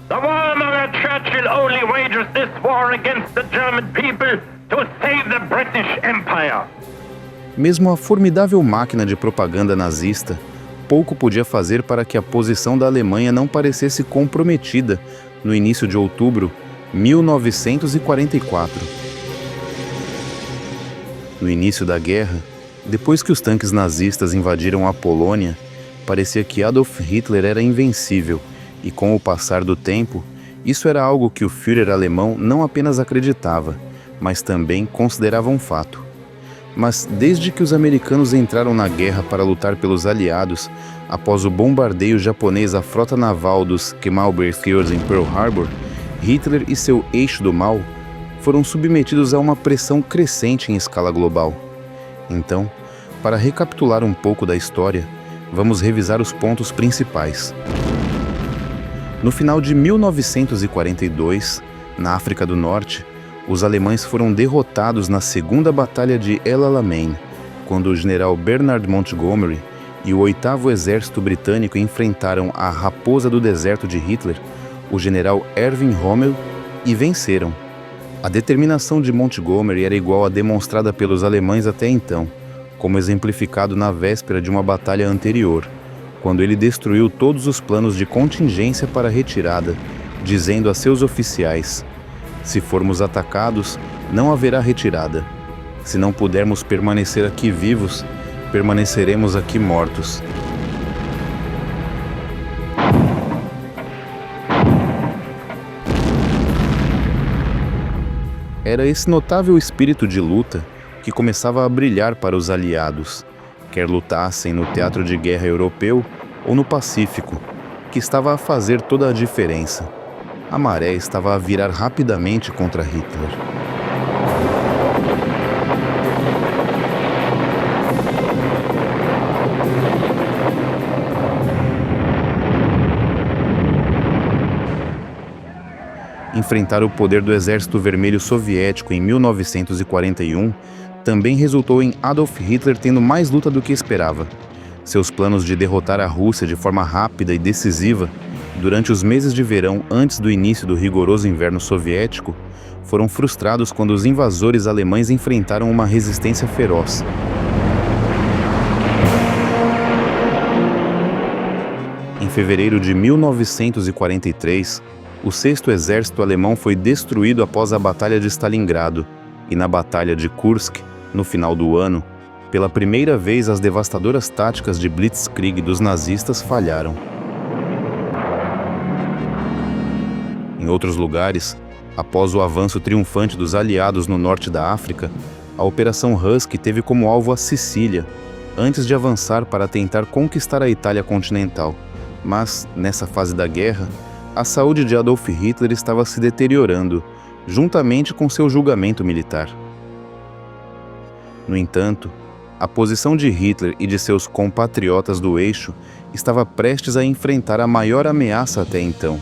The warmonger Churchill only wages this war against the German people to save the British Empire. Mesmo a formidável máquina de propaganda nazista pouco podia fazer para que a posição da Alemanha não parecesse comprometida no início de outubro de 1944. No início da guerra, depois que os tanques nazistas invadiram a Polônia, parecia que Adolf Hitler era invencível. E com o passar do tempo, isso era algo que o Führer alemão não apenas acreditava, mas também considerava um fato. Mas desde que os americanos entraram na guerra para lutar pelos aliados, após o bombardeio japonês à frota naval dos Kemal-Berkshires em Pearl Harbor, Hitler e seu eixo do mal foram submetidos a uma pressão crescente em escala global. Então, para recapitular um pouco da história, vamos revisar os pontos principais. No final de 1942, na África do Norte, os alemães foram derrotados na Segunda Batalha de El Alamein, quando o general Bernard Montgomery e o 8º Exército Britânico enfrentaram a Raposa do Deserto de Hitler, o general Erwin Rommel, e venceram. A determinação de Montgomery era igual à demonstrada pelos alemães até então, como exemplificado na véspera de uma batalha anterior, quando ele destruiu todos os planos de contingência para a retirada, dizendo a seus oficiais: "Se formos atacados, não haverá retirada. Se não pudermos permanecer aqui vivos, permaneceremos aqui mortos." Era esse notável espírito de luta que começava a brilhar para os aliados, quer lutassem no teatro de guerra europeu ou no Pacífico, que estava a fazer toda a diferença. A maré estava a virar rapidamente contra Hitler. Enfrentar o poder do Exército Vermelho Soviético em 1941 também resultou em Adolf Hitler tendo mais luta do que esperava. Seus planos de derrotar a Rússia de forma rápida e decisiva durante os meses de verão antes do início do rigoroso inverno soviético foram frustrados quando os invasores alemães enfrentaram uma resistência feroz. Em fevereiro de 1943, o 6º Exército Alemão foi destruído após a Batalha de Stalingrado, e na Batalha de Kursk, no final do ano, pela primeira vez as devastadoras táticas de Blitzkrieg dos nazistas falharam. Em outros lugares, após o avanço triunfante dos aliados no norte da África, a Operação Husky teve como alvo a Sicília, antes de avançar para tentar conquistar a Itália continental. Mas, nessa fase da guerra, a saúde de Adolf Hitler estava se deteriorando, juntamente com seu julgamento militar. No entanto, a posição de Hitler e de seus compatriotas do eixo estava prestes a enfrentar a maior ameaça até então,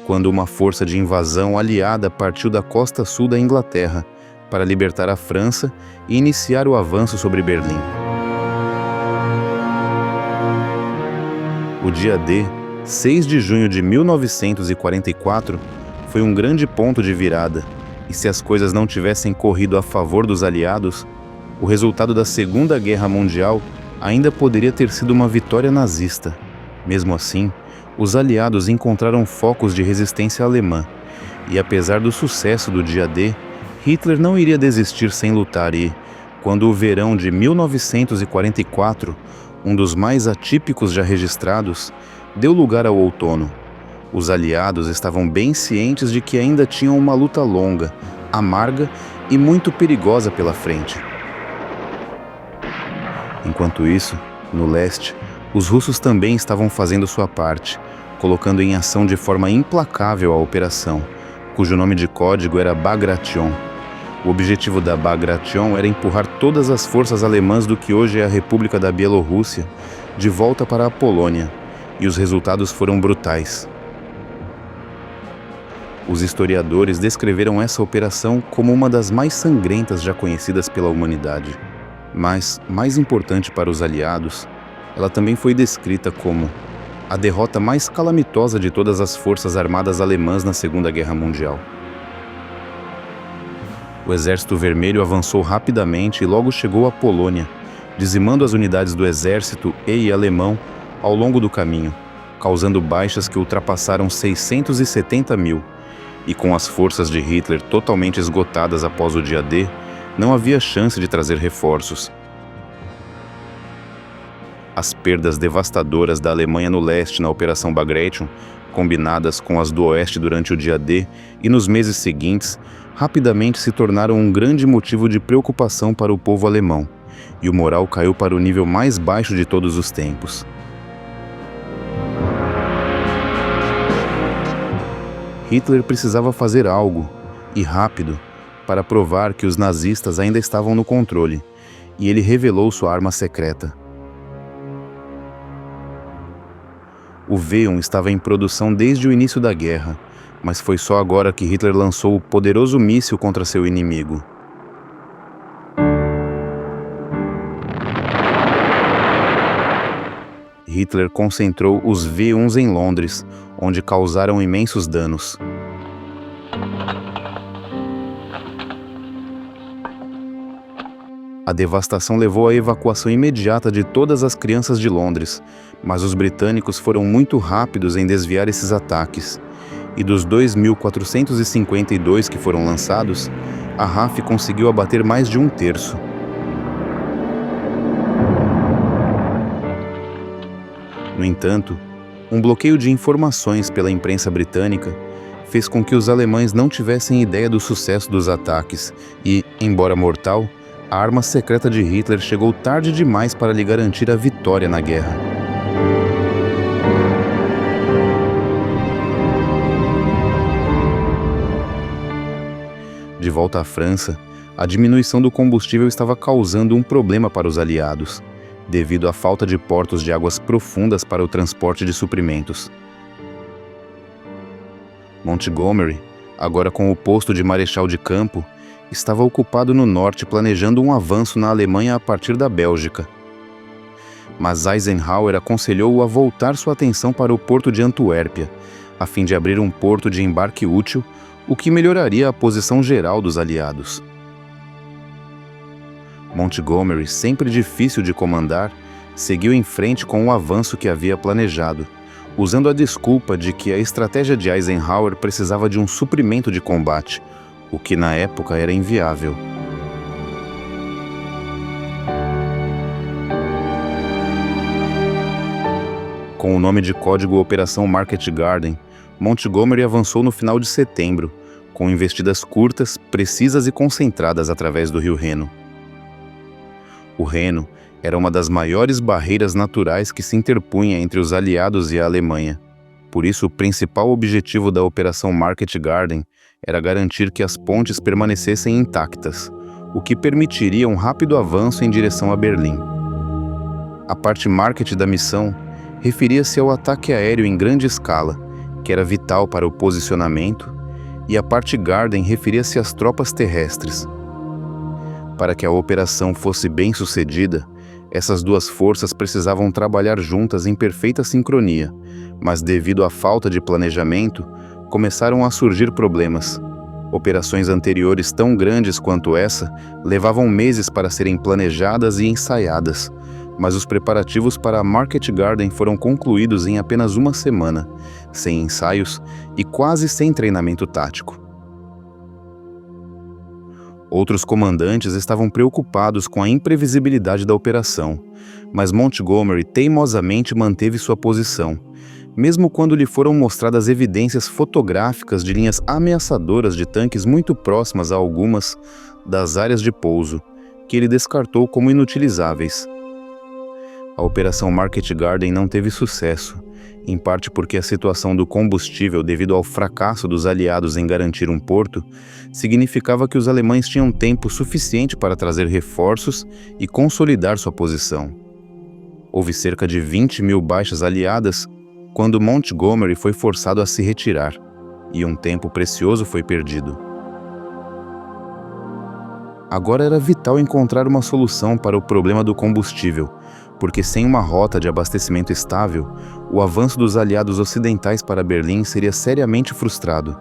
quando uma força de invasão aliada partiu da costa sul da Inglaterra para libertar a França e iniciar o avanço sobre Berlim. O dia D, 6 de junho de 1944, foi um grande ponto de virada, e se as coisas não tivessem corrido a favor dos aliados, o resultado da Segunda Guerra Mundial ainda poderia ter sido uma vitória nazista. Mesmo assim, os aliados encontraram focos de resistência alemã, e apesar do sucesso do dia D, Hitler não iria desistir sem lutar e, quando o verão de 1944, um dos mais atípicos já registrados, deu lugar ao outono, os aliados estavam bem cientes de que ainda tinham uma luta longa, amarga e muito perigosa pela frente. Enquanto isso, no leste, os russos também estavam fazendo sua parte, colocando em ação de forma implacável a operação, cujo nome de código era Bagration. O objetivo da Bagration era empurrar todas as forças alemãs do que hoje é a República da Bielorrússia de volta para a Polônia, e os resultados foram brutais. Os historiadores descreveram essa operação como uma das mais sangrentas já conhecidas pela humanidade. Mas, mais importante para os aliados, ela também foi descrita como a derrota mais calamitosa de todas as forças armadas alemãs na Segunda Guerra Mundial. O Exército Vermelho avançou rapidamente e logo chegou à Polônia, dizimando as unidades do exército e alemão ao longo do caminho, causando baixas que ultrapassaram 670 mil, e com as forças de Hitler totalmente esgotadas após o dia D, não havia chance de trazer reforços. As perdas devastadoras da Alemanha no leste na Operação Bagration, combinadas com as do oeste durante o dia D e nos meses seguintes, rapidamente se tornaram um grande motivo de preocupação para o povo alemão, e o moral caiu para o nível mais baixo de todos os tempos. Hitler precisava fazer algo, e rápido, para provar que os nazistas ainda estavam no controle, e ele revelou sua arma secreta. O V1 estava em produção desde o início da guerra, mas foi só agora que Hitler lançou o poderoso míssil contra seu inimigo. Hitler concentrou os V1s em Londres, onde causaram imensos danos. A devastação levou à evacuação imediata de todas as crianças de Londres, mas os britânicos foram muito rápidos em desviar esses ataques. E dos 2.452 que foram lançados, a RAF conseguiu abater mais de um terço. No entanto, um bloqueio de informações pela imprensa britânica fez com que os alemães não tivessem ideia do sucesso dos ataques e, embora mortal, a arma secreta de Hitler chegou tarde demais para lhe garantir a vitória na guerra. De volta à França, a diminuição do combustível estava causando um problema para os aliados, devido à falta de portos de águas profundas para o transporte de suprimentos. Montgomery, agora com o posto de marechal de campo, estava ocupado no norte planejando um avanço na Alemanha a partir da Bélgica. Mas Eisenhower aconselhou-o a voltar sua atenção para o porto de Antuérpia, a fim de abrir um porto de embarque útil, o que melhoraria a posição geral dos aliados. Montgomery, sempre difícil de comandar, seguiu em frente com o avanço que havia planejado, usando a desculpa de que a estratégia de Eisenhower precisava de um suprimento de combate, o que na época era inviável. Com o nome de código Operação Market Garden, Montgomery avançou no final de setembro, com investidas curtas, precisas e concentradas através do rio Reno. O Reno era uma das maiores barreiras naturais que se interpunha entre os aliados e a Alemanha. Por isso, o principal objetivo da Operação Market Garden era garantir que as pontes permanecessem intactas, o que permitiria um rápido avanço em direção a Berlim. A parte market da missão referia-se ao ataque aéreo em grande escala, que era vital para o posicionamento, e a parte Garden referia-se às tropas terrestres. Para que a operação fosse bem sucedida, essas duas forças precisavam trabalhar juntas em perfeita sincronia, mas devido à falta de planejamento, começaram a surgir problemas. Operações anteriores tão grandes quanto essa levavam meses para serem planejadas e ensaiadas, mas os preparativos para a Market Garden foram concluídos em apenas uma semana, sem ensaios e quase sem treinamento tático. Outros comandantes estavam preocupados com a imprevisibilidade da operação, mas Montgomery teimosamente manteve sua posição, mesmo quando lhe foram mostradas evidências fotográficas de linhas ameaçadoras de tanques muito próximas a algumas das áreas de pouso, que ele descartou como inutilizáveis. A Operação Market Garden não teve sucesso, em parte porque a situação do combustível devido ao fracasso dos aliados em garantir um porto significava que os alemães tinham tempo suficiente para trazer reforços e consolidar sua posição. Houve cerca de 20.000 baixas aliadas quando Montgomery foi forçado a se retirar, e um tempo precioso foi perdido. Agora era vital encontrar uma solução para o problema do combustível, porque sem uma rota de abastecimento estável, o avanço dos aliados ocidentais para Berlim seria seriamente frustrado.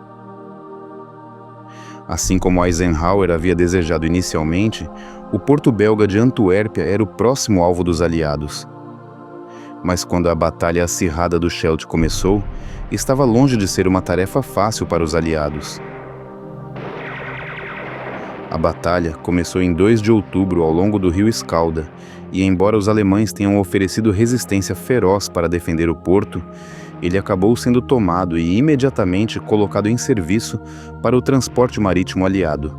Assim como Eisenhower havia desejado inicialmente, o porto belga de Antuérpia era o próximo alvo dos aliados. Mas quando a batalha acirrada do Scheldt começou, estava longe de ser uma tarefa fácil para os aliados. A batalha começou em 2 de outubro ao longo do rio Escalda, e embora os alemães tenham oferecido resistência feroz para defender o porto, ele acabou sendo tomado e imediatamente colocado em serviço para o transporte marítimo aliado.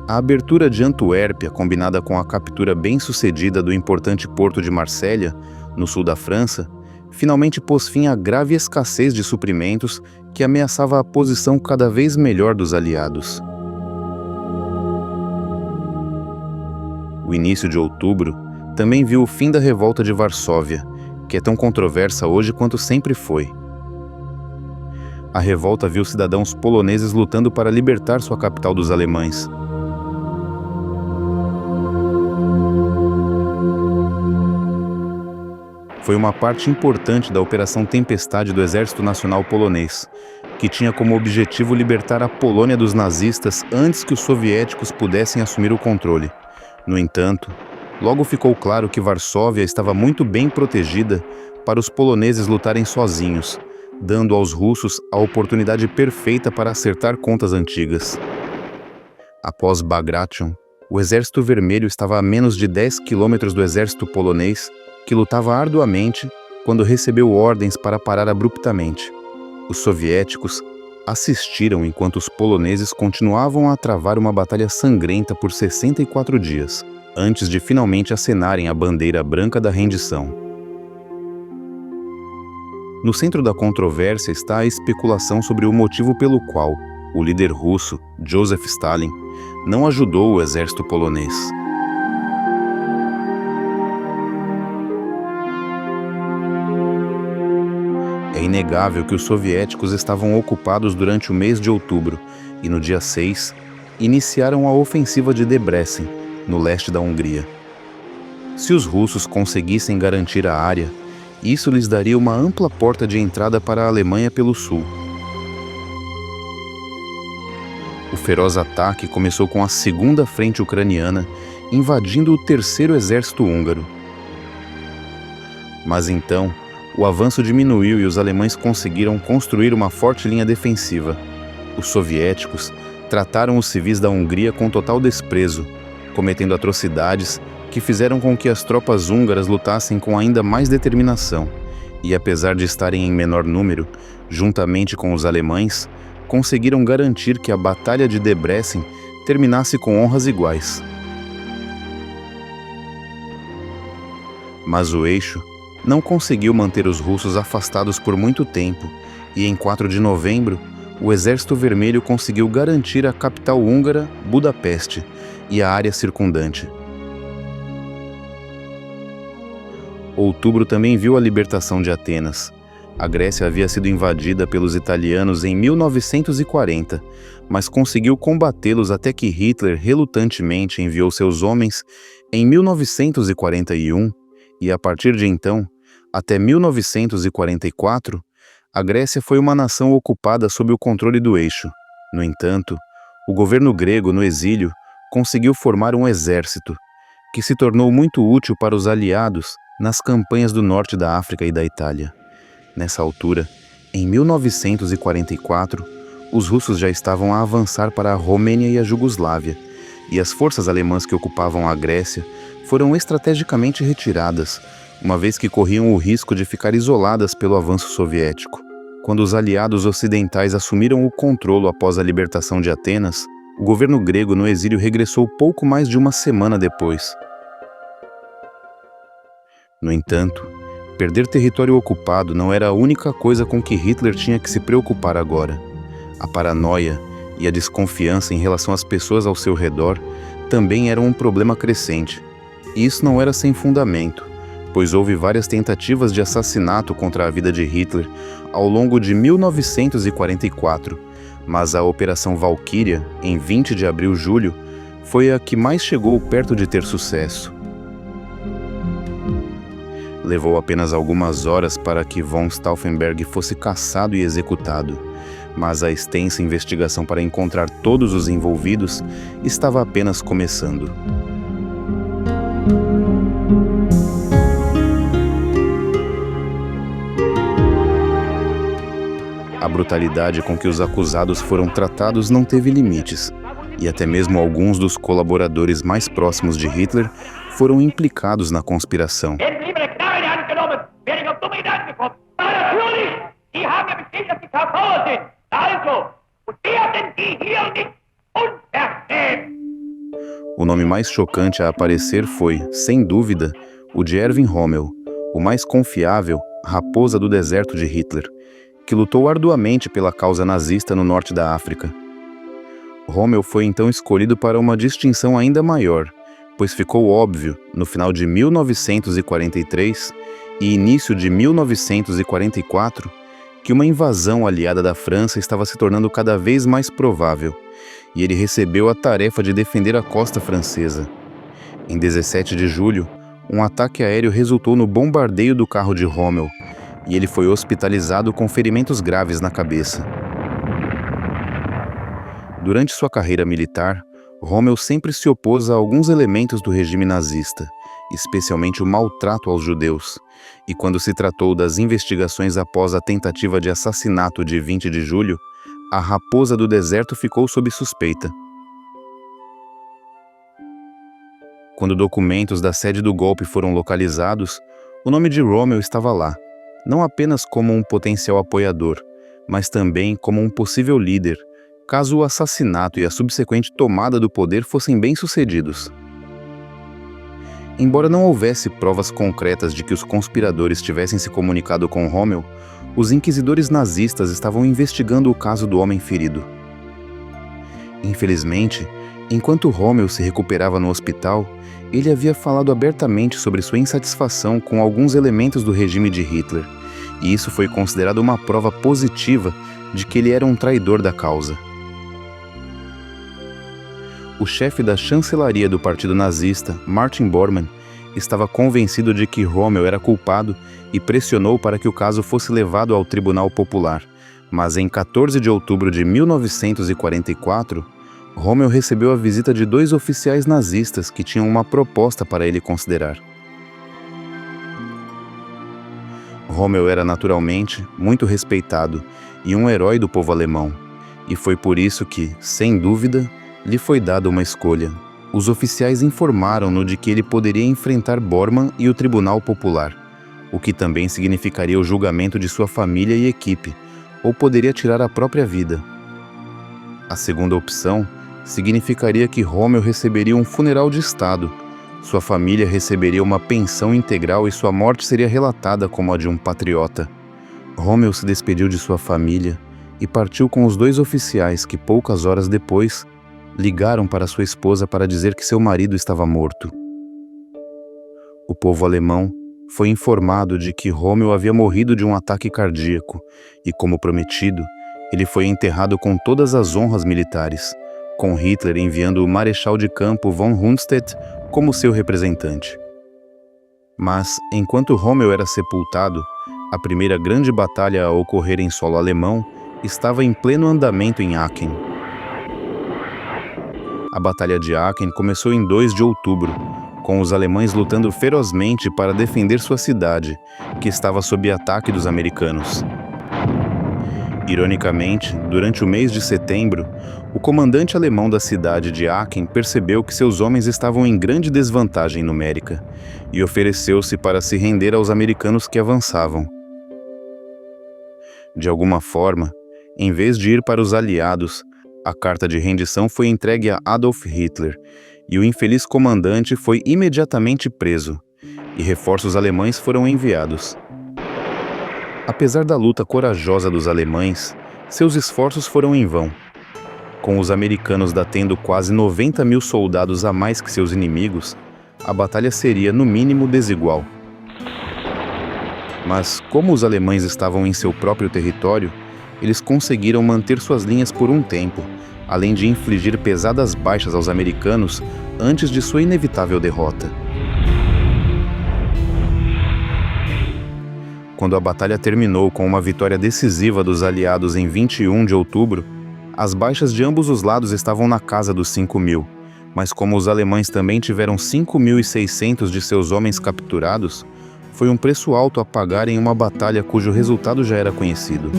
A abertura de Antuérpia, combinada com a captura bem-sucedida do importante porto de Marselha, no sul da França, finalmente pôs fim à grave escassez de suprimentos que ameaçava a posição cada vez melhor dos aliados. O início de outubro também viu o fim da revolta de Varsóvia, que é tão controversa hoje quanto sempre foi. A revolta viu cidadãos poloneses lutando para libertar sua capital dos alemães. Foi uma parte importante da Operação Tempestade do Exército Nacional Polonês, que tinha como objetivo libertar a Polônia dos nazistas antes que os soviéticos pudessem assumir o controle. No entanto, logo ficou claro que Varsóvia estava muito bem protegida para os poloneses lutarem sozinhos, dando aos russos a oportunidade perfeita para acertar contas antigas. Após Bagration, o Exército Vermelho estava a menos de 10 quilômetros do exército polonês, que lutava arduamente quando recebeu ordens para parar abruptamente. Os soviéticos assistiram enquanto os poloneses continuavam a travar uma batalha sangrenta por 64 dias, antes de finalmente acenarem a bandeira branca da rendição. No centro da controvérsia está a especulação sobre o motivo pelo qual o líder russo, Joseph Stalin, não ajudou o exército polonês. É inegável que os soviéticos estavam ocupados durante o mês de outubro e, no dia 6, iniciaram a ofensiva de Debrecen, no leste da Hungria. Se os russos conseguissem garantir a área, isso lhes daria uma ampla porta de entrada para a Alemanha pelo sul. O feroz ataque começou com a Segunda Frente Ucraniana, invadindo o Terceiro Exército Húngaro. Mas então, o avanço diminuiu e os alemães conseguiram construir uma forte linha defensiva. Os soviéticos trataram os civis da Hungria com total desprezo, cometendo atrocidades que fizeram com que as tropas húngaras lutassem com ainda mais determinação, e apesar de estarem em menor número, juntamente com os alemães, conseguiram garantir que a Batalha de Debrecen terminasse com honras iguais. Mas o eixo não conseguiu manter os russos afastados por muito tempo, e em 4 de novembro, o Exército Vermelho conseguiu garantir a capital húngara, Budapeste, e a área circundante. Outubro também viu a libertação de Atenas. A Grécia havia sido invadida pelos italianos em 1940, mas conseguiu combatê-los até que Hitler relutantemente enviou seus homens em 1941, e a partir de então, até 1944, a Grécia foi uma nação ocupada sob o controle do eixo. No entanto, o governo grego no exílio conseguiu formar um exército, que se tornou muito útil para os aliados nas campanhas do norte da África e da Itália. Nessa altura, em 1944, os russos já estavam a avançar para a Romênia e a Jugoslávia, e as forças alemãs que ocupavam a Grécia foram estrategicamente retiradas, uma vez que corriam o risco de ficar isoladas pelo avanço soviético. Quando os aliados ocidentais assumiram o controle após a libertação de Atenas, o governo grego no exílio regressou pouco mais de uma semana depois. No entanto, Perder território ocupado não era a única coisa com que Hitler tinha que se preocupar agora. A paranoia e a desconfiança em relação às pessoas ao seu redor também eram um problema crescente. E isso não era sem fundamento, pois houve várias tentativas de assassinato contra a vida de Hitler ao longo de 1944, mas a Operação Valkyria, em 20 de abril-julho, foi a que mais chegou perto de ter sucesso. Levou apenas algumas horas para que von Stauffenberg fosse caçado e executado, mas a extensa investigação para encontrar todos os envolvidos estava apenas começando. A brutalidade com que os acusados foram tratados não teve limites, e até mesmo alguns dos colaboradores mais próximos de Hitler foram implicados na conspiração. O nome mais chocante a aparecer foi, sem dúvida, o de Erwin Rommel, o mais confiável raposa do deserto de Hitler, que lutou arduamente pela causa nazista no norte da África. Rommel foi então escolhido para uma distinção ainda maior, pois ficou óbvio, no final de 1943 e início de 1944, que uma invasão aliada da França estava se tornando cada vez mais provável, e ele recebeu a tarefa de defender a costa francesa. Em 17 de julho, um ataque aéreo resultou no bombardeio do carro de Rommel, e ele foi hospitalizado com ferimentos graves na cabeça. Durante sua carreira militar, Rommel sempre se opôs a alguns elementos do regime nazista, especialmente o maltrato aos judeus, e quando se tratou das investigações após a tentativa de assassinato de 20 de julho, a raposa do deserto ficou sob suspeita. Quando documentos da sede do golpe foram localizados, o nome de Rommel estava lá, não apenas como um potencial apoiador, mas também como um possível líder, caso o assassinato e a subsequente tomada do poder fossem bem-sucedidos. Embora não houvesse provas concretas de que os conspiradores tivessem se comunicado com Rommel, os inquisidores nazistas estavam investigando o caso do homem ferido. Infelizmente, enquanto Rommel se recuperava no hospital, ele havia falado abertamente sobre sua insatisfação com alguns elementos do regime de Hitler, e isso foi considerado uma prova positiva de que ele era um traidor da causa. O chefe da chancelaria do partido nazista, Martin Bormann, estava convencido de que Rommel era culpado e pressionou para que o caso fosse levado ao Tribunal Popular, mas em 14 de outubro de 1944, Rommel recebeu a visita de 2 oficiais nazistas que tinham uma proposta para ele considerar. Rommel era naturalmente muito respeitado e um herói do povo alemão, e foi por isso que, sem dúvida, lhe foi dada uma escolha. Os oficiais informaram-no de que ele poderia enfrentar Bormann e o Tribunal Popular, o que também significaria o julgamento de sua família e equipe, ou poderia tirar a própria vida. A segunda opção significaria que Rommel receberia um funeral de Estado, sua família receberia uma pensão integral e sua morte seria relatada como a de um patriota. Rommel se despediu de sua família e partiu com os 2 oficiais que, poucas horas depois, ligaram para sua esposa para dizer que seu marido estava morto. O povo alemão foi informado de que Rommel havia morrido de um ataque cardíaco e, como prometido, ele foi enterrado com todas as honras militares, com Hitler enviando o marechal de campo von Rundstedt como seu representante. Mas, enquanto Rommel era sepultado, a primeira grande batalha a ocorrer em solo alemão estava em pleno andamento em Aachen. A Batalha de Aachen começou em 2 de outubro, com os alemães lutando ferozmente para defender sua cidade, que estava sob ataque dos americanos. Ironicamente, durante o mês de setembro, o comandante alemão da cidade de Aachen percebeu que seus homens estavam em grande desvantagem numérica e ofereceu-se para se render aos americanos que avançavam. De alguma forma, em vez de ir para os aliados, a carta de rendição foi entregue a Adolf Hitler e o infeliz comandante foi imediatamente preso, e reforços alemães foram enviados. Apesar da luta corajosa dos alemães, seus esforços foram em vão. Com os americanos detendo quase 90 mil soldados a mais que seus inimigos, a batalha seria, no mínimo, desigual. Mas, como os alemães estavam em seu próprio território, eles conseguiram manter suas linhas por um tempo, além de infligir pesadas baixas aos americanos antes de sua inevitável derrota. Quando a batalha terminou com uma vitória decisiva dos aliados em 21 de outubro, as baixas de ambos os lados estavam na casa dos 5.000, mas como os alemães também tiveram 5.600 de seus homens capturados, foi um preço alto a pagar em uma batalha cujo resultado já era conhecido.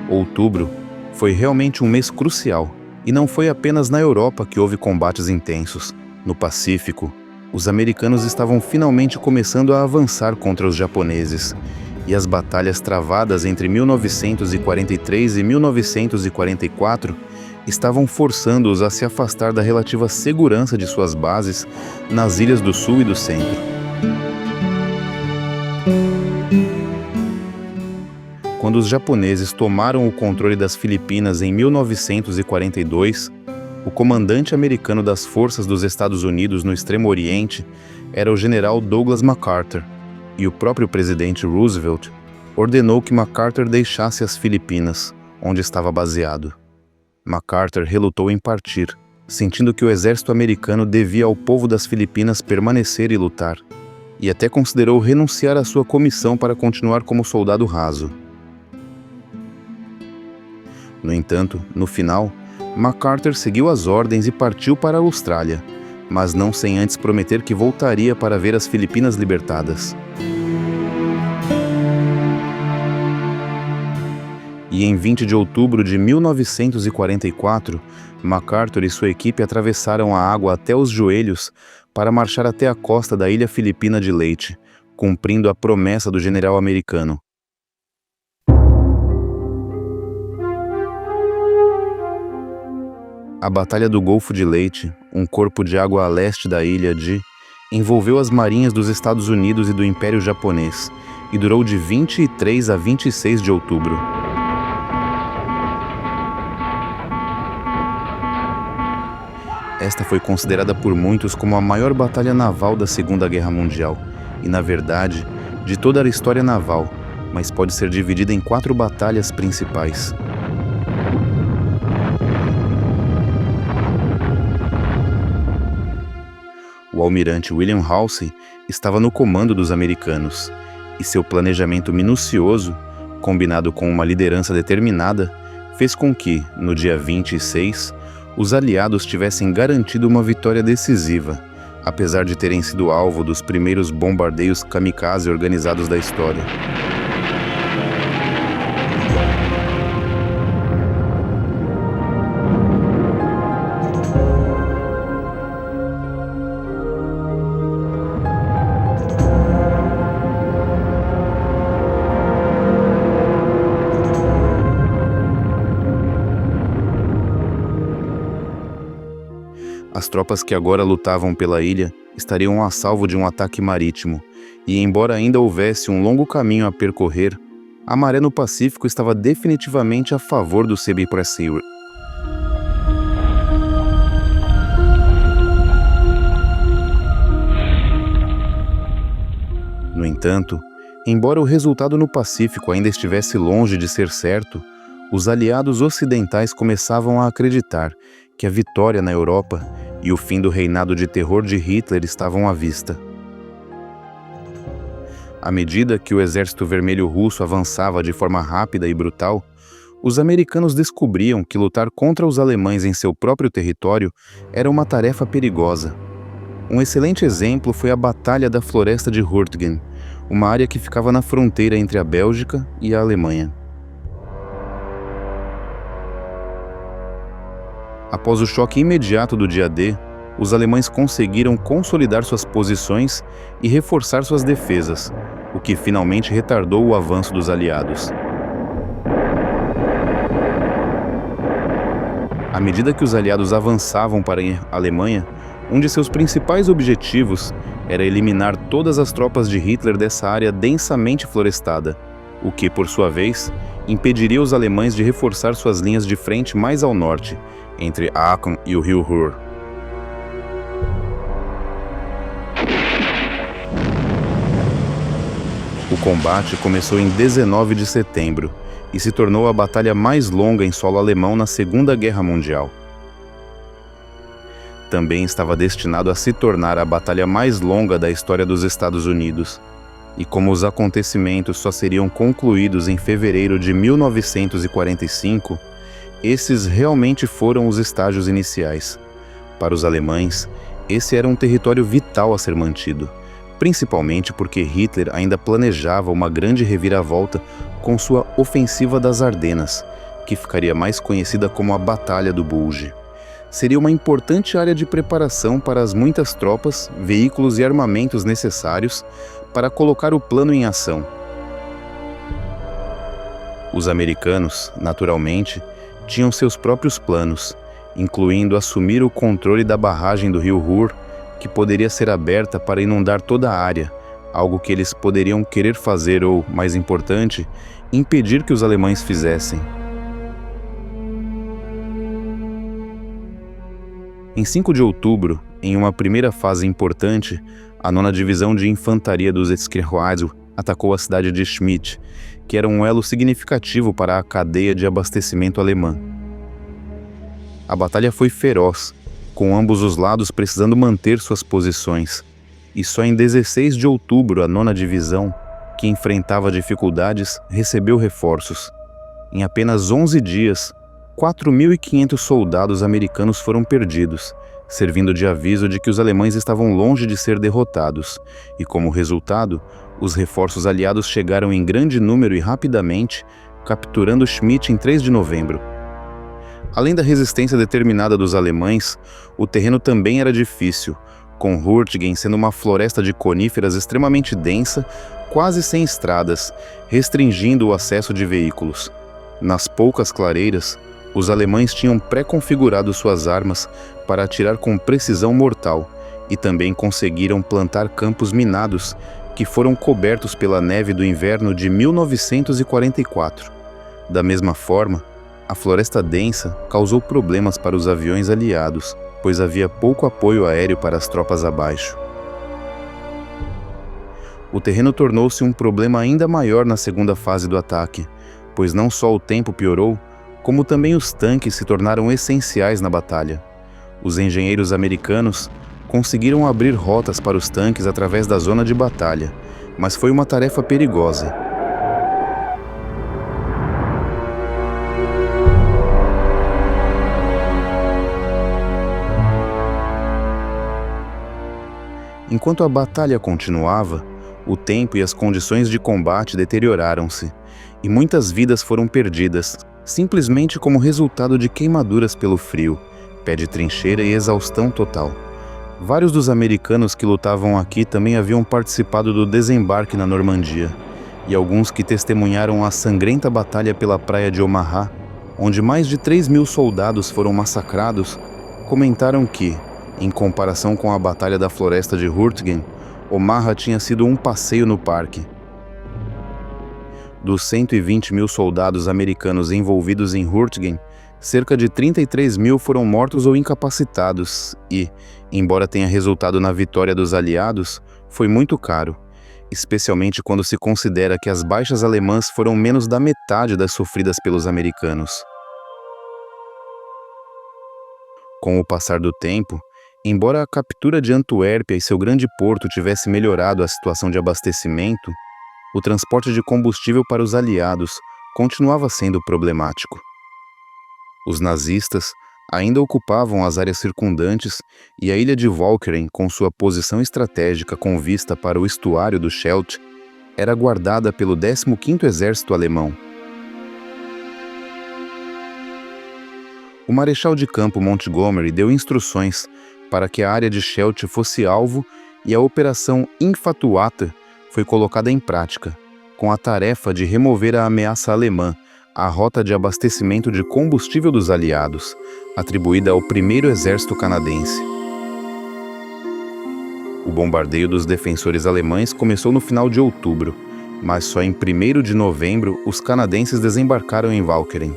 Outubro foi realmente um mês crucial, e não foi apenas na Europa que houve combates intensos. No Pacífico, os americanos estavam finalmente começando a avançar contra os japoneses, e as batalhas travadas entre 1943 e 1944 estavam forçando-os a se afastar da relativa segurança de suas bases nas ilhas do Sul e do Centro. Quando os japoneses tomaram o controle das Filipinas em 1942, o comandante americano das forças dos Estados Unidos no Extremo Oriente era o general Douglas MacArthur, e o próprio presidente Roosevelt ordenou que MacArthur deixasse as Filipinas, onde estava baseado. MacArthur relutou em partir, sentindo que o exército americano devia ao povo das Filipinas permanecer e lutar, e até considerou renunciar à sua comissão para continuar como soldado raso. No entanto, no final, MacArthur seguiu as ordens e partiu para a Austrália, mas não sem antes prometer que voltaria para ver as Filipinas libertadas. E em 20 de outubro de 1944, MacArthur e sua equipe atravessaram a água até os joelhos para marchar até a costa da ilha filipina de Leyte, cumprindo a promessa do general americano. A Batalha do Golfo de Leyte, um corpo de água a leste da ilha de, envolveu as marinhas dos Estados Unidos e do Império Japonês e durou de 23 a 26 de outubro. Esta foi considerada por muitos como a maior batalha naval da Segunda Guerra Mundial e, na verdade, de toda a história naval, mas pode ser dividida em 4 batalhas principais. O almirante William Halsey estava no comando dos americanos, e seu planejamento minucioso, combinado com uma liderança determinada, fez com que, no dia 26, os aliados tivessem garantido uma vitória decisiva, apesar de terem sido alvo dos primeiros bombardeios kamikaze organizados da história. As tropas que agora lutavam pela ilha estariam a salvo de um ataque marítimo, e embora ainda houvesse um longo caminho a percorrer, a maré no Pacífico estava definitivamente a favor do semi-pressure. No entanto, embora o resultado no Pacífico ainda estivesse longe de ser certo, os aliados ocidentais começavam a acreditar que a vitória na Europa e o fim do reinado de terror de Hitler estavam à vista. À medida que o Exército Vermelho Russo avançava de forma rápida e brutal, os americanos descobriam que lutar contra os alemães em seu próprio território era uma tarefa perigosa. Um excelente exemplo foi a Batalha da Floresta de Hurtgen, uma área que ficava na fronteira entre a Bélgica e a Alemanha. Após o choque imediato do dia D, os alemães conseguiram consolidar suas posições e reforçar suas defesas, o que finalmente retardou o avanço dos aliados. À medida que os aliados avançavam para a Alemanha, um de seus principais objetivos era eliminar todas as tropas de Hitler dessa área densamente florestada, o que, por sua vez, impediria os alemães de reforçar suas linhas de frente mais ao norte, entre Aachen e o rio Ruhr. O combate começou em 19 de setembro e se tornou a batalha mais longa em solo alemão na Segunda Guerra Mundial. Também estava destinado a se tornar a batalha mais longa da história dos Estados Unidos. E como os acontecimentos só seriam concluídos em fevereiro de 1945, esses realmente foram os estágios iniciais. Para os alemães, esse era um território vital a ser mantido, principalmente porque Hitler ainda planejava uma grande reviravolta com sua ofensiva das Ardenas, que ficaria mais conhecida como a Batalha do Bulge. Seria uma importante área de preparação para as muitas tropas, veículos e armamentos necessários para colocar o plano em ação. Os americanos, naturalmente, tinham seus próprios planos, incluindo assumir o controle da barragem do rio Ruhr, que poderia ser aberta para inundar toda a área, algo que eles poderiam querer fazer ou, mais importante, impedir que os alemães fizessem. Em 5 de outubro, em uma primeira fase importante, a 9ª Divisão de Infantaria dos Etzkirchhoazl atacou a cidade de Schmidt, que era um elo significativo para a cadeia de abastecimento alemã. A batalha foi feroz, com ambos os lados precisando manter suas posições, e só em 16 de outubro a 9ª Divisão, que enfrentava dificuldades, recebeu reforços. Em apenas 11 dias, 4.500 soldados americanos foram perdidos, servindo de aviso de que os alemães estavam longe de ser derrotados, e como resultado, os reforços aliados chegaram em grande número e rapidamente, capturando Schmidt em 3 de novembro. Além da resistência determinada dos alemães, o terreno também era difícil, com Hurtgen sendo uma floresta de coníferas extremamente densa, quase sem estradas, restringindo o acesso de veículos. Nas poucas clareiras, os alemães tinham pré-configurado suas armas para atirar com precisão mortal e também conseguiram plantar campos minados que foram cobertos pela neve do inverno de 1944. Da mesma forma, a floresta densa causou problemas para os aviões aliados, pois havia pouco apoio aéreo para as tropas abaixo. O terreno tornou-se um problema ainda maior na segunda fase do ataque, pois não só o tempo piorou, como também os tanques se tornaram essenciais na batalha. Os engenheiros americanos conseguiram abrir rotas para os tanques através da zona de batalha, mas foi uma tarefa perigosa. Enquanto a batalha continuava, o tempo e as condições de combate deterioraram-se, e muitas vidas foram perdidas, simplesmente como resultado de queimaduras pelo frio, pé de trincheira e exaustão total. Vários dos americanos que lutavam aqui também haviam participado do desembarque na Normandia, e alguns que testemunharam a sangrenta batalha pela praia de Omaha, onde mais de 3.000 soldados foram massacrados, comentaram que, em comparação com a batalha da floresta de Hurtgen, Omaha tinha sido um passeio no parque. Dos 120.000 soldados americanos envolvidos em Hurtgen, cerca de 33.000 foram mortos ou incapacitados e, embora tenha resultado na vitória dos aliados, foi muito caro, especialmente quando se considera que as baixas alemãs foram menos da metade das sofridas pelos americanos. Com o passar do tempo, embora a captura de Antuérpia e seu grande porto tivesse melhorado a situação de abastecimento, o transporte de combustível para os aliados continuava sendo problemático. Os nazistas ainda ocupavam as áreas circundantes e a ilha de Walcheren, com sua posição estratégica com vista para o estuário do Scheldt, era guardada pelo 15º Exército Alemão. O marechal de campo Montgomery deu instruções para que a área de Scheldt fosse alvo e a Operação Infatuata foi colocada em prática, com a tarefa de remover a ameaça alemã, a rota de abastecimento de combustível dos aliados, atribuída ao primeiro exército canadense. O bombardeio dos defensores alemães começou no final de outubro, mas só em 1º de novembro os canadenses desembarcaram em Walcheren.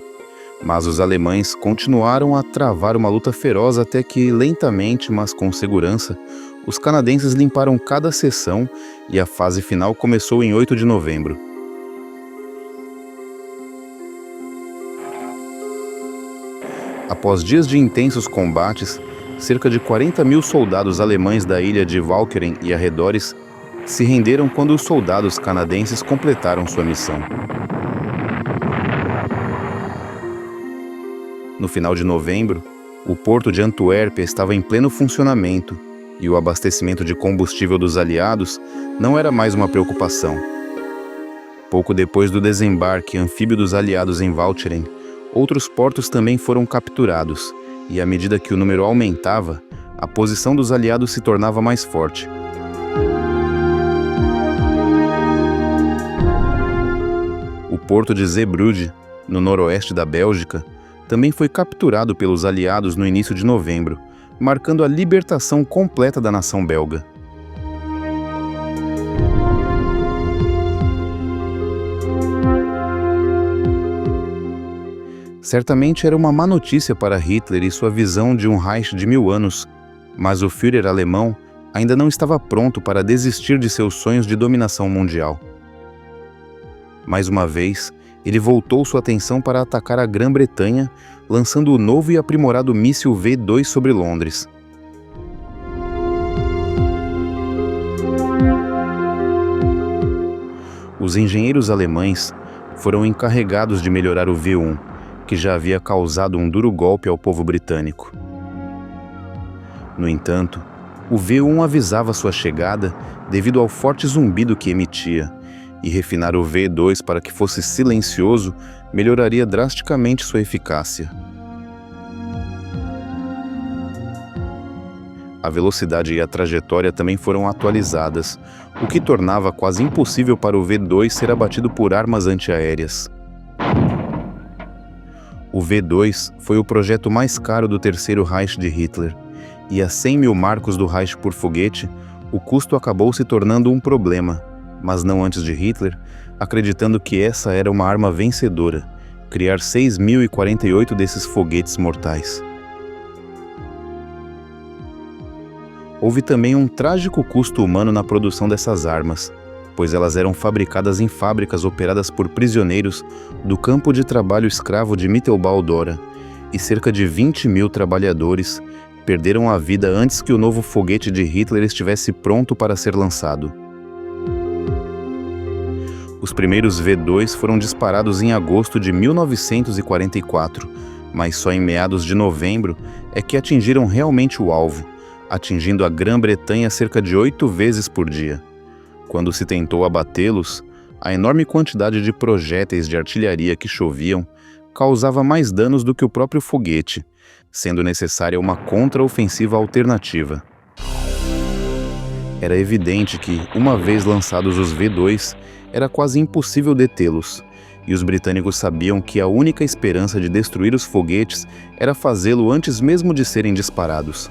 Mas os alemães continuaram a travar uma luta feroz até que, lentamente, mas com segurança, os canadenses limparam cada seção e a fase final começou em 8 de novembro. Após dias de intensos combates, cerca de 40.000 soldados alemães da ilha de Walcheren e arredores se renderam quando os soldados canadenses completaram sua missão. No final de novembro, o porto de Antuérpia estava em pleno funcionamento e o abastecimento de combustível dos aliados não era mais uma preocupação. Pouco depois do desembarque anfíbio dos aliados em Walcheren, outros portos também foram capturados, e à medida que o número aumentava, a posição dos aliados se tornava mais forte. O porto de Zeebrugge, no noroeste da Bélgica, também foi capturado pelos aliados no início de novembro, marcando a libertação completa da nação belga. Certamente era uma má notícia para Hitler e sua visão de um Reich de 1000 anos, mas o Führer alemão ainda não estava pronto para desistir de seus sonhos de dominação mundial. Mais uma vez, ele voltou sua atenção para atacar a Grã-Bretanha, lançando o novo e aprimorado míssil V2 sobre Londres. Os engenheiros alemães foram encarregados de melhorar o V1, que já havia causado um duro golpe ao povo britânico. No entanto, o V1 avisava sua chegada devido ao forte zumbido que emitia, e refinar o V2 para que fosse silencioso melhoraria drasticamente sua eficácia. A velocidade e a trajetória também foram atualizadas, o que tornava quase impossível para o V2 ser abatido por armas antiaéreas. O V2 foi o projeto mais caro do Terceiro Reich de Hitler, e a 100.000 marcos do Reich por foguete, o custo acabou se tornando um problema, mas não antes de Hitler, acreditando que essa era uma arma vencedora, criar 6.048 desses foguetes mortais. Houve também um trágico custo humano na produção dessas armas, pois elas eram fabricadas em fábricas operadas por prisioneiros do campo de trabalho escravo de Mittelbau-Dora, e cerca de 20.000 trabalhadores perderam a vida antes que o novo foguete de Hitler estivesse pronto para ser lançado. Os primeiros V2 foram disparados em agosto de 1944, mas só em meados de novembro é que atingiram realmente o alvo, atingindo a Grã-Bretanha cerca de 8 vezes por dia. Quando se tentou abatê-los, a enorme quantidade de projéteis de artilharia que choviam causava mais danos do que o próprio foguete, sendo necessária uma contra-ofensiva alternativa. Era evidente que, uma vez lançados os V2, era quase impossível detê-los, e os britânicos sabiam que a única esperança de destruir os foguetes era fazê-lo antes mesmo de serem disparados.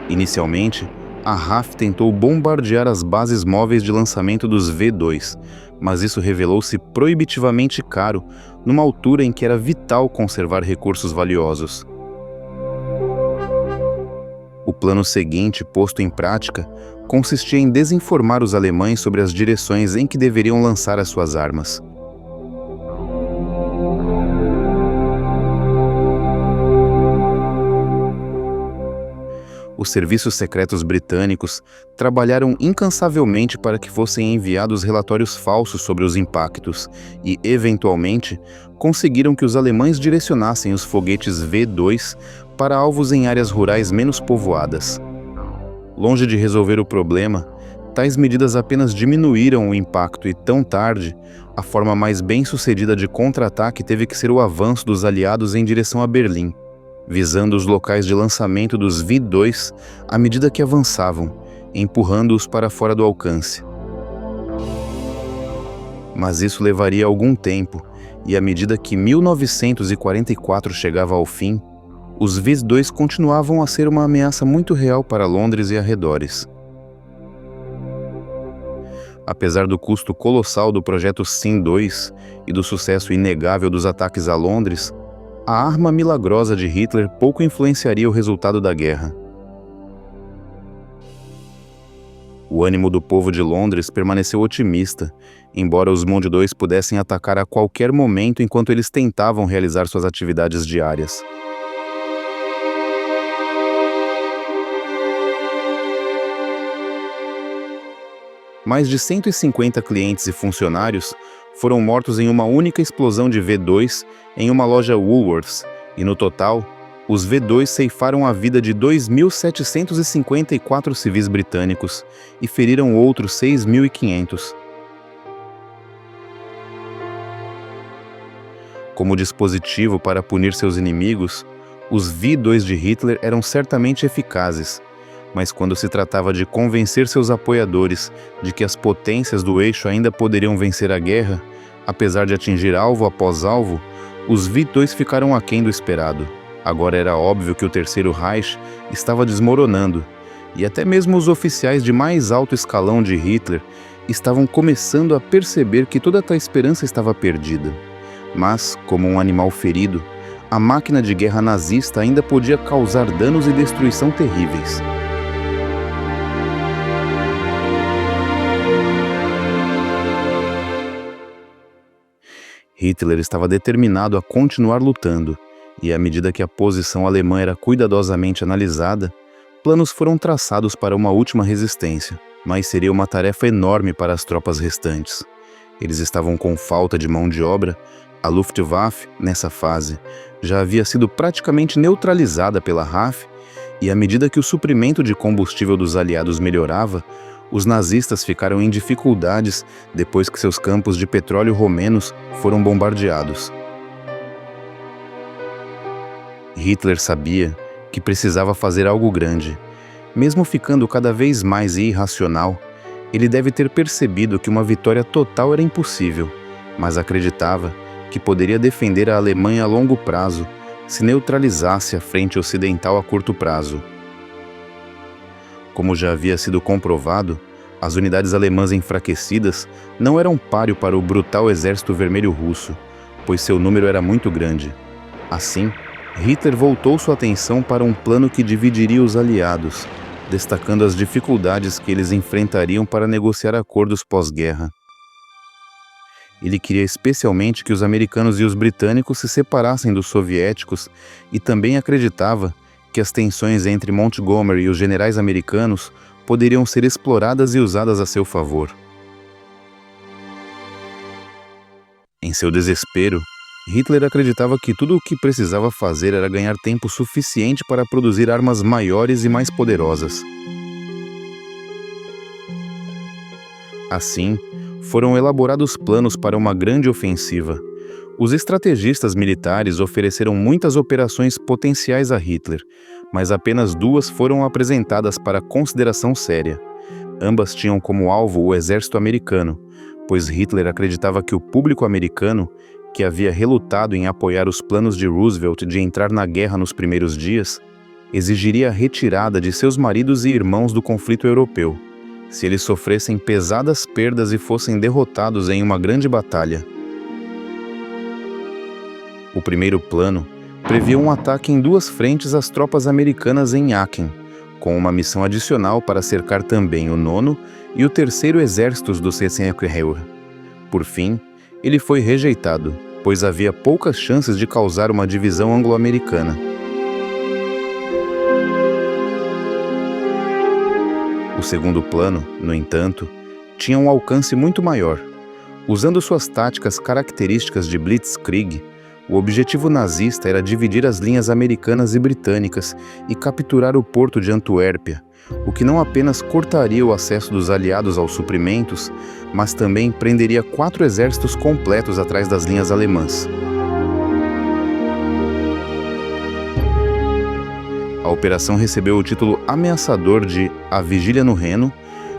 Inicialmente, a RAF tentou bombardear as bases móveis de lançamento dos V2, mas isso revelou-se proibitivamente caro, numa altura em que era vital conservar recursos valiosos. O plano seguinte, posto em prática, consistia em desinformar os alemães sobre as direções em que deveriam lançar as suas armas. Os serviços secretos britânicos trabalharam incansavelmente para que fossem enviados relatórios falsos sobre os impactos e, eventualmente, conseguiram que os alemães direcionassem os foguetes V2 para alvos em áreas rurais menos povoadas. Longe de resolver o problema, tais medidas apenas diminuíram o impacto e, tão tarde, a forma mais bem-sucedida de contra-ataque teve que ser o avanço dos aliados em direção a Berlim, visando os locais de lançamento dos V2 à medida que avançavam, empurrando-os para fora do alcance. Mas isso levaria algum tempo, e à medida que 1944 chegava ao fim, os V-2 continuavam a ser uma ameaça muito real para Londres e arredores. Apesar do custo colossal do projeto SIM-2 e do sucesso inegável dos ataques a Londres, a arma milagrosa de Hitler pouco influenciaria o resultado da guerra. O ânimo do povo de Londres permaneceu otimista, embora os Monde 2 pudessem atacar a qualquer momento enquanto eles tentavam realizar suas atividades diárias. Mais de 150 clientes e funcionários foram mortos em uma única explosão de V-2 em uma loja Woolworths, e no total, os V-2 ceifaram a vida de 2.754 civis britânicos e feriram outros 6.500. Como dispositivo para punir seus inimigos, os V-2 de Hitler eram certamente eficazes, mas quando se tratava de convencer seus apoiadores de que as potências do eixo ainda poderiam vencer a guerra, apesar de atingir alvo após alvo, os V-2 ficaram aquém do esperado. Agora era óbvio que o Terceiro Reich estava desmoronando, e até mesmo os oficiais de mais alto escalão de Hitler estavam começando a perceber que toda a esperança estava perdida. Mas, como um animal ferido, a máquina de guerra nazista ainda podia causar danos e destruição terríveis. Hitler estava determinado a continuar lutando, e à medida que a posição alemã era cuidadosamente analisada, planos foram traçados para uma última resistência, mas seria uma tarefa enorme para as tropas restantes. Eles estavam com falta de mão de obra. A Luftwaffe, nessa fase, já havia sido praticamente neutralizada pela RAF, e à medida que o suprimento de combustível dos aliados melhorava, os nazistas ficaram em dificuldades depois que seus campos de petróleo romenos foram bombardeados. Hitler sabia que precisava fazer algo grande. Mesmo ficando cada vez mais irracional, ele deve ter percebido que uma vitória total era impossível, mas acreditava que poderia defender a Alemanha a longo prazo se neutralizasse a frente ocidental a curto prazo. Como já havia sido comprovado, as unidades alemãs enfraquecidas não eram páreo para o brutal exército vermelho russo, pois seu número era muito grande. Assim, Hitler voltou sua atenção para um plano que dividiria os aliados, destacando as dificuldades que eles enfrentariam para negociar acordos pós-guerra. Ele queria especialmente que os americanos e os britânicos se separassem dos soviéticos e também acreditava que as tensões entre Montgomery e os generais americanos poderiam ser exploradas e usadas a seu favor. Em seu desespero, Hitler acreditava que tudo o que precisava fazer era ganhar tempo suficiente para produzir armas maiores e mais poderosas. Assim, foram elaborados planos para uma grande ofensiva. Os estrategistas militares ofereceram muitas operações potenciais a Hitler, mas apenas 2 foram apresentadas para consideração séria. Ambas tinham como alvo o exército americano, pois Hitler acreditava que o público americano, que havia relutado em apoiar os planos de Roosevelt de entrar na guerra nos primeiros dias, exigiria a retirada de seus maridos e irmãos do conflito europeu, se eles sofressem pesadas perdas e fossem derrotados em uma grande batalha. O primeiro plano previa um ataque em 2 frentes às tropas americanas em Aachen, com uma missão adicional para cercar também o 9º e o 3º exércitos do Sachsen-Anhalt. Por fim, ele foi rejeitado, pois havia poucas chances de causar uma divisão anglo-americana. O segundo plano, no entanto, tinha um alcance muito maior. Usando suas táticas características de Blitzkrieg, o objetivo nazista era dividir as linhas americanas e britânicas e capturar o porto de Antuérpia, o que não apenas cortaria o acesso dos aliados aos suprimentos, mas também prenderia 4 exércitos completos atrás das linhas alemãs. operação recebeu o título ameaçador de A Vigília no Reno,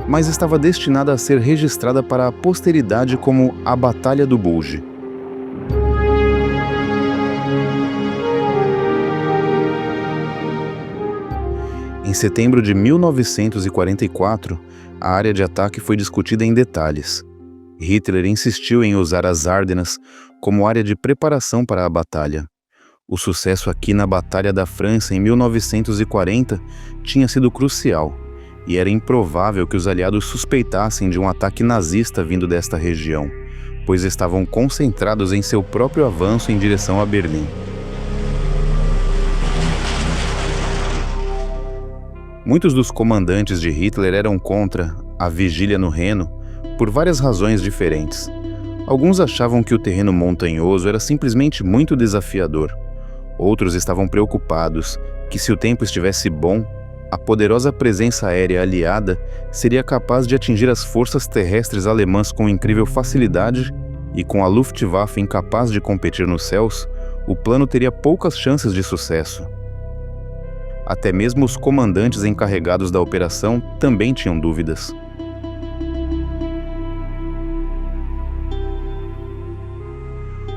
mas estava destinada a ser registrada para a posteridade como a Batalha do Bulge. Em setembro de 1944, a área de ataque foi discutida em detalhes. Hitler insistiu em usar as Ardenas como área de preparação para a batalha. O sucesso aqui na Batalha da França em 1940 tinha sido crucial, e era improvável que os aliados suspeitassem de um ataque nazista vindo desta região, pois estavam concentrados em seu próprio avanço em direção a Berlim. Muitos dos comandantes de Hitler eram contra a Vigília no Reno por várias razões diferentes. Alguns achavam que o terreno montanhoso era simplesmente muito desafiador. Outros estavam preocupados que, se o tempo estivesse bom, a poderosa presença aérea aliada seria capaz de atingir as forças terrestres alemãs com incrível facilidade e, com a Luftwaffe incapaz de competir nos céus, o plano teria poucas chances de sucesso. Até mesmo os comandantes encarregados da operação também tinham dúvidas.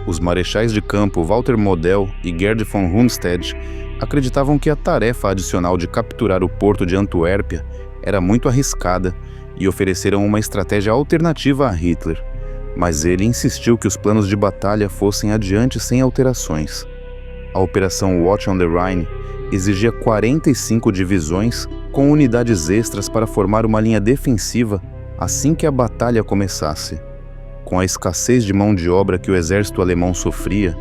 Os marechais de campo Walter Model e Gerd von Rundstedt acreditavam que a tarefa adicional de capturar o porto de Antuérpia era muito arriscada e ofereceram uma estratégia alternativa a Hitler, mas ele insistiu que os planos de batalha fossem adiante sem alterações. A Operação Watch on the Rhine exigia 45 divisões com unidades extras para formar uma linha defensiva assim que a batalha começasse. Com a escassez de mão de obra que o exército alemão sofria,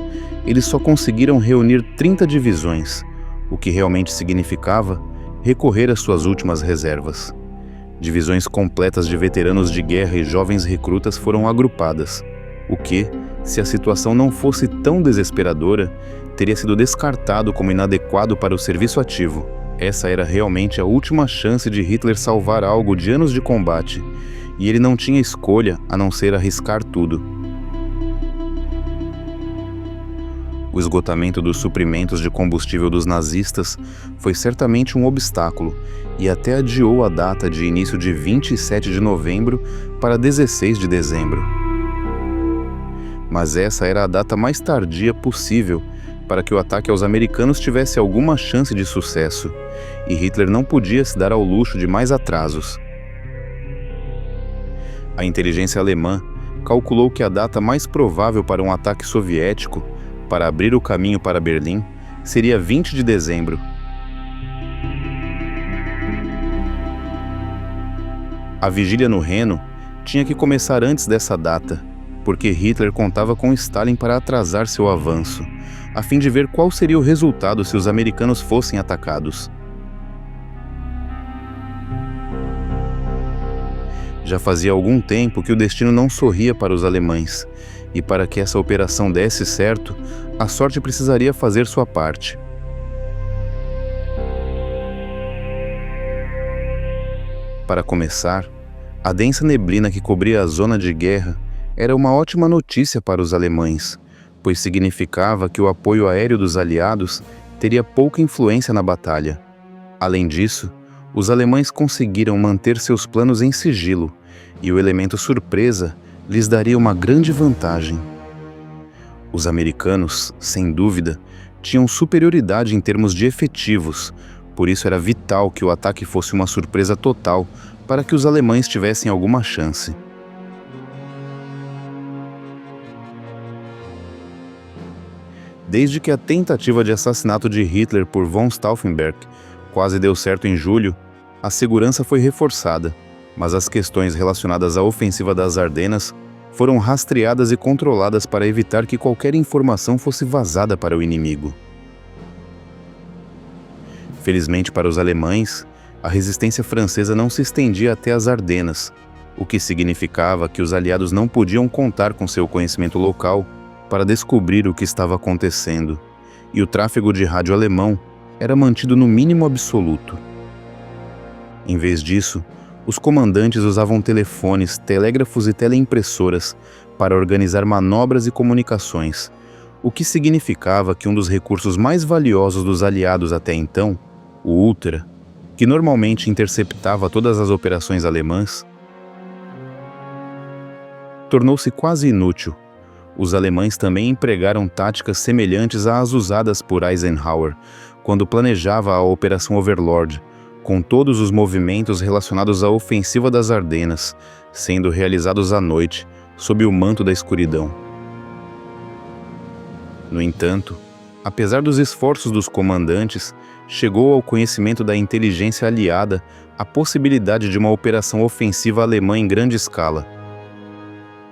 eles só conseguiram reunir 30 divisões, o que realmente significava recorrer às suas últimas reservas. Divisões completas de veteranos de guerra e jovens recrutas foram agrupadas, o que, se a situação não fosse tão desesperadora, teria sido descartado como inadequado para o serviço ativo. Essa era realmente a última chance de Hitler salvar algo de anos de combate, e ele não tinha escolha a não ser arriscar tudo. O esgotamento dos suprimentos de combustível dos nazistas foi certamente um obstáculo e até adiou a data de início de 27 de novembro para 16 de dezembro. Mas essa era a data mais tardia possível para que o ataque aos americanos tivesse alguma chance de sucesso, e Hitler não podia se dar ao luxo de mais atrasos. A inteligência alemã calculou que a data mais provável para um ataque soviético, para abrir o caminho para Berlim, seria 20 de dezembro. A vigília no Reno tinha que começar antes dessa data, porque Hitler contava com Stalin para atrasar seu avanço, a fim de ver qual seria o resultado se os americanos fossem atacados. Já fazia algum tempo que o destino não sorria para os alemães, e para que essa operação desse certo, a sorte precisaria fazer sua parte. Para começar, a densa neblina que cobria a zona de guerra era uma ótima notícia para os alemães, pois significava que o apoio aéreo dos aliados teria pouca influência na batalha. Além disso, os alemães conseguiram manter seus planos em sigilo, e o elemento surpresa lhes daria uma grande vantagem. Os americanos, sem dúvida, tinham superioridade em termos de efetivos, por isso era vital que o ataque fosse uma surpresa total para que os alemães tivessem alguma chance. Desde que a tentativa de assassinato de Hitler por von Stauffenberg quase deu certo em julho, a segurança foi reforçada, mas as questões relacionadas à ofensiva das Ardenas foram rastreadas e controladas para evitar que qualquer informação fosse vazada para o inimigo. Felizmente para os alemães, a resistência francesa não se estendia até as Ardenas, o que significava que os aliados não podiam contar com seu conhecimento local para descobrir o que estava acontecendo, e o tráfego de rádio alemão era mantido no mínimo absoluto. Em vez disso, os comandantes usavam telefones, telégrafos e teleimpressoras para organizar manobras e comunicações, o que significava que um dos recursos mais valiosos dos aliados até então O Ultra, que normalmente interceptava todas as operações alemãs, tornou-se quase inútil. Os alemães também empregaram táticas semelhantes às usadas por Eisenhower quando planejava a Operação Overlord, com todos os movimentos relacionados à ofensiva das Ardenas, sendo realizados à noite, sob o manto da escuridão. No entanto, apesar dos esforços dos comandantes, chegou ao conhecimento da inteligência aliada a possibilidade de uma operação ofensiva alemã em grande escala.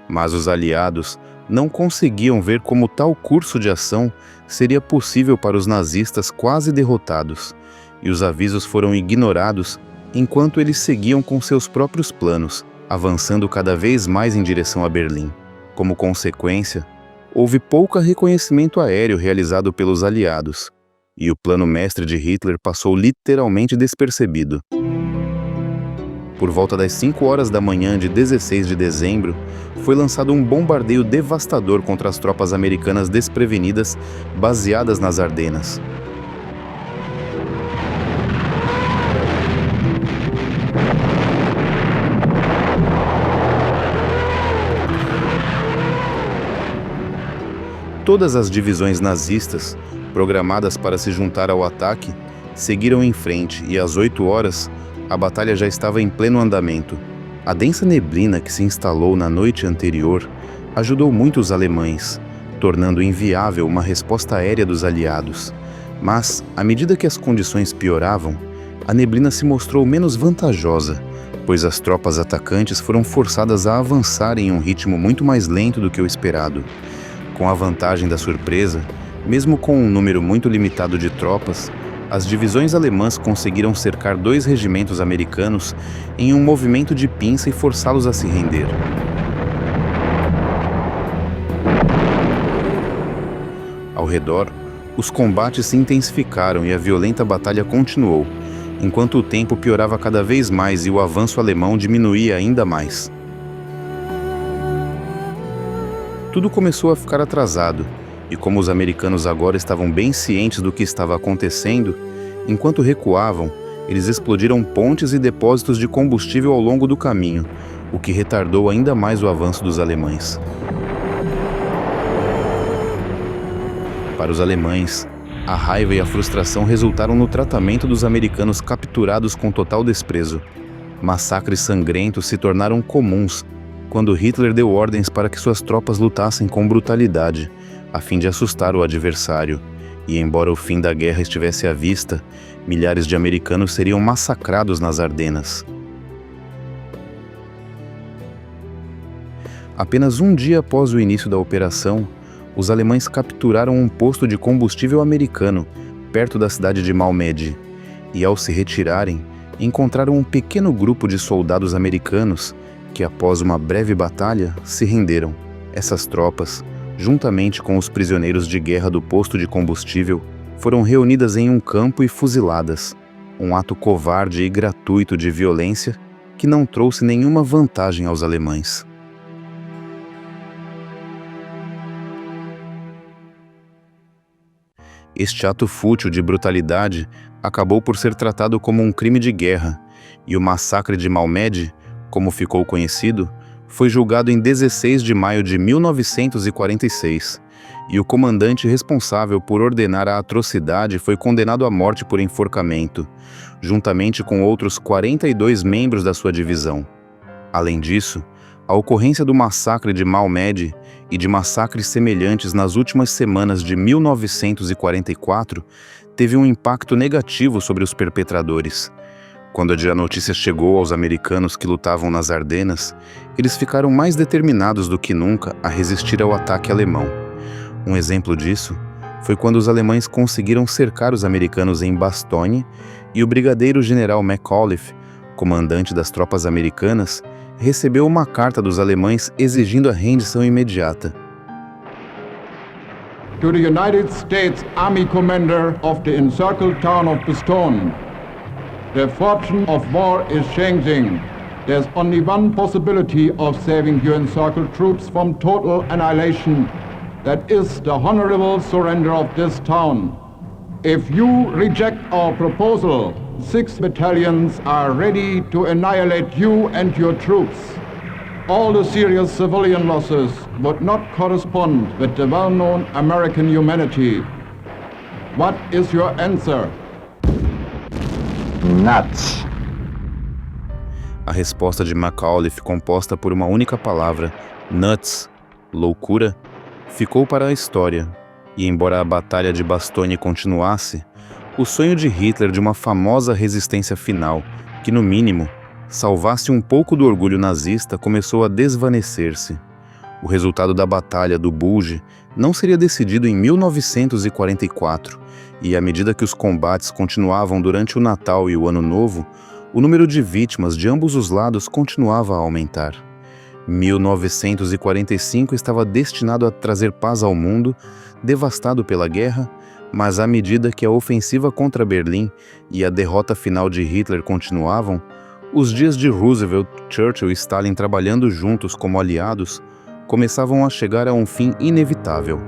Mas os aliados não conseguiam ver como tal curso de ação seria possível para os nazistas quase derrotados, e os avisos foram ignorados enquanto eles seguiam com seus próprios planos, avançando cada vez mais em direção a Berlim. Como consequência, houve pouco reconhecimento aéreo realizado pelos aliados, e o plano mestre de Hitler passou literalmente despercebido. Por volta das 5 horas da manhã de 16 de dezembro, foi lançado um bombardeio devastador contra as tropas americanas desprevenidas baseadas nas Ardenas. Todas as divisões nazistas, programadas para se juntar ao ataque, seguiram em frente e às 8 horas, a batalha já estava em pleno andamento. A densa neblina que se instalou na noite anterior ajudou muito os alemães, tornando inviável uma resposta aérea dos aliados. Mas, à medida que as condições pioravam, a neblina se mostrou menos vantajosa, pois as tropas atacantes foram forçadas a avançar em um ritmo muito mais lento do que o esperado. Com a vantagem da surpresa, mesmo com um número muito limitado de tropas, as divisões alemãs conseguiram cercar 2 regimentos americanos em um movimento de pinça e forçá-los a se render. Ao redor, os combates se intensificaram e a violenta batalha continuou, enquanto o tempo piorava cada vez mais e o avanço alemão diminuía ainda mais. Tudo começou a ficar atrasado, e como os americanos agora estavam bem cientes do que estava acontecendo, enquanto recuavam, eles explodiram pontes e depósitos de combustível ao longo do caminho, o que retardou ainda mais o avanço dos alemães. Para os alemães, a raiva e a frustração resultaram no tratamento dos americanos capturados com total desprezo. Massacres sangrentos se tornaram comuns quando Hitler deu ordens para que suas tropas lutassem com brutalidade, a fim de assustar o adversário, e embora o fim da guerra estivesse à vista, milhares de americanos seriam massacrados nas Ardenas. Apenas um dia após o início da operação, os alemães capturaram um posto de combustível americano, perto da cidade de Malmedy, e ao se retirarem, encontraram um pequeno grupo de soldados americanos que, após uma breve batalha, se renderam. Essas tropas, juntamente com os prisioneiros de guerra do posto de combustível, foram reunidas em um campo e fuziladas, um ato covarde e gratuito de violência que não trouxe nenhuma vantagem aos alemães. Este ato fútil de brutalidade acabou por ser tratado como um crime de guerra, e o massacre de Malmedy, como ficou conhecido, foi julgado em 16 de maio de 1946, e o comandante responsável por ordenar a atrocidade foi condenado à morte por enforcamento, juntamente com outros 42 membros da sua divisão. Além disso, a ocorrência do massacre de Malmedy e de massacres semelhantes nas últimas semanas de 1944 teve um impacto negativo sobre os perpetradores. Quando a notícia chegou aos americanos que lutavam nas Ardenas, eles ficaram mais determinados do que nunca a resistir ao ataque alemão. Um exemplo disso foi quando os alemães conseguiram cercar os americanos em Bastogne e o brigadeiro-general McAuliffe, comandante das tropas americanas, recebeu uma carta dos alemães exigindo a rendição imediata. To the United States Army Commander of the encircled town of Bastogne, the fortune of war is changing. There's only one possibility of saving your encircled troops from total annihilation. That is the honorable surrender of this town. If you reject our proposal, 6 battalions are ready to annihilate you and your troops. All the serious civilian losses would not correspond with the well-known American humanity. What is your answer? Nuts. A resposta de McAuliffe, composta por uma única palavra, nuts, loucura, ficou para a história. E embora a Batalha de Bastogne continuasse, o sonho de Hitler de uma famosa resistência final, que no mínimo salvasse um pouco do orgulho nazista, começou a desvanecer-se. O resultado da Batalha do Bulge não seria decidido em 1944, e à medida que os combates continuavam durante o Natal e o Ano Novo, o número de vítimas de ambos os lados continuava a aumentar. 1945 estava destinado a trazer paz ao mundo, devastado pela guerra, mas à medida que a ofensiva contra Berlim e a derrota final de Hitler continuavam, os dias de Roosevelt, Churchill e Stalin trabalhando juntos como aliados começavam a chegar a um fim inevitável.